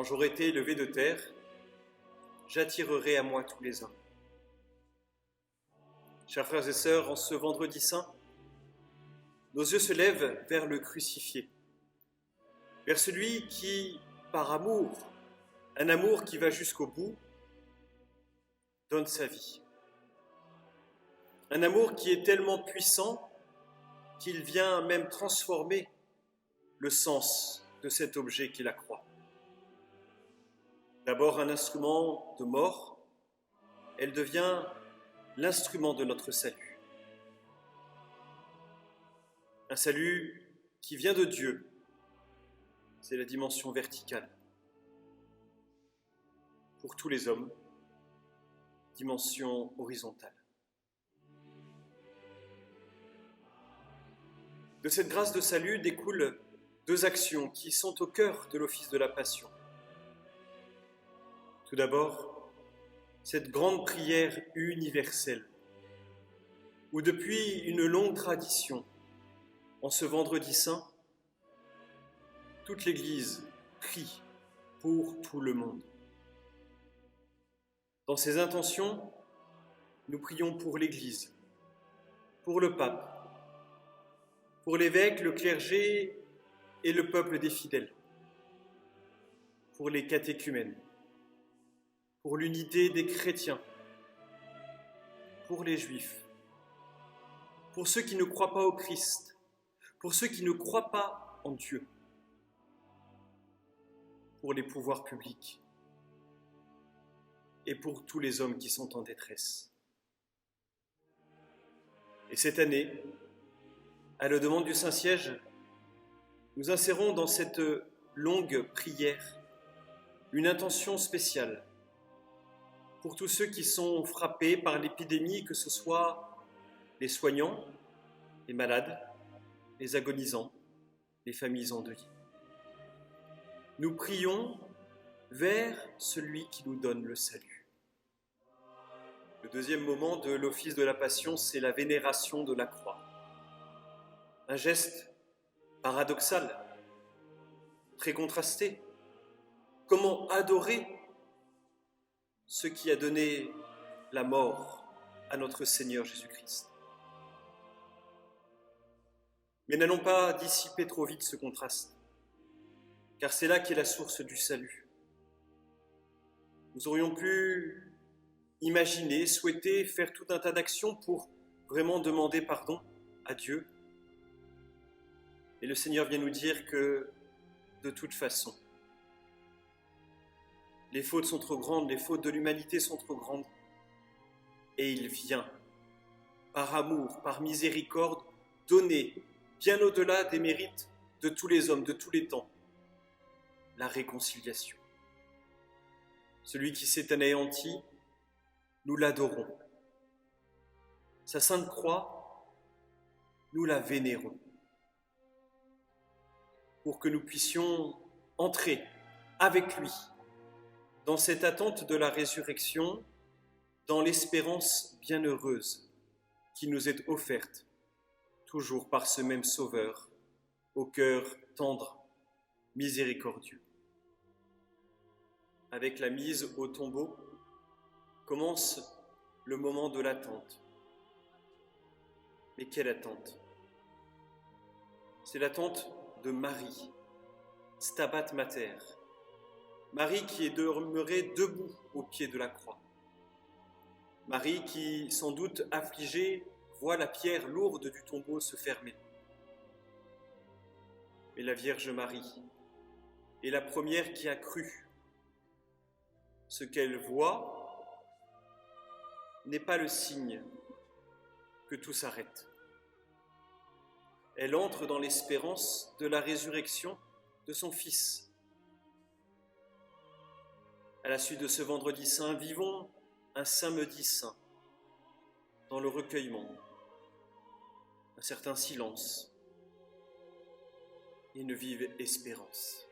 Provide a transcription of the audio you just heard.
j'aurai été élevé de terre, j'attirerai à moi tous les hommes. Chers frères et sœurs, en ce vendredi saint, nos yeux se lèvent vers le crucifié, vers celui qui, par amour, un amour qui va jusqu'au bout, donne sa vie. Un amour qui est tellement puissant qu'il vient même transformer le sens de cet objet qui est la croix. D'abord un instrument de mort, elle devient l'instrument de notre salut. Un salut qui vient de Dieu, c'est la dimension verticale. Pour tous les hommes, dimension horizontale. De cette grâce de salut découlent deux actions qui sont au cœur de l'office de la Passion. Tout d'abord, cette grande prière universelle, où depuis une longue tradition, en ce vendredi saint, toute l'Église prie pour tout le monde. Dans ces intentions, nous prions pour l'Église, pour le pape, pour l'évêque, le clergé et le peuple des fidèles, pour les catéchumènes, pour l'unité des chrétiens, pour les juifs, pour ceux qui ne croient pas au Christ, pour ceux qui ne croient pas en Dieu, pour les pouvoirs publics et pour tous les hommes qui sont en détresse. Et cette année, à la demande du Saint-Siège, nous insérons dans cette longue prière une intention spéciale pour tous ceux qui sont frappés par l'épidémie, que ce soit les soignants, les malades, les agonisants, les familles endeuillées. Nous prions vers celui qui nous donne le salut. Le deuxième moment de l'office de la Passion, c'est la vénération de la croix. Un geste paradoxal, très contrasté. Comment adorer ce qui a donné la mort à notre Seigneur Jésus-Christ? Mais n'allons pas dissiper trop vite ce contraste, car c'est là qu'est la source du salut. Nous aurions pu imaginer, souhaiter, faire tout un tas d'actions pour vraiment demander pardon à Dieu. Et le Seigneur vient nous dire que, de toute façon, les fautes sont trop grandes, les fautes de l'humanité sont trop grandes. Et il vient, par amour, par miséricorde, donner, bien au-delà des mérites de tous les hommes, de tous les temps, la réconciliation. Celui qui s'est anéanti, nous l'adorons. Sa sainte croix, nous la vénérons. Pour que nous puissions entrer avec lui dans cette attente de la résurrection, dans l'espérance bienheureuse qui nous est offerte, toujours par ce même Sauveur, au cœur tendre, miséricordieux. Avec la mise au tombeau, commence le moment de l'attente. Mais quelle attente? C'est l'attente de Marie, Stabat Mater, Marie qui est demeurée debout au pied de la croix. Marie qui, sans doute affligée, voit la pierre lourde du tombeau se fermer. Mais la Vierge Marie est la première qui a cru. Ce qu'elle voit n'est pas le signe que tout s'arrête. Elle entre dans l'espérance de la résurrection de son Fils. À la suite de ce vendredi saint, vivons un samedi saint dans le recueillement, un certain silence et une vive espérance.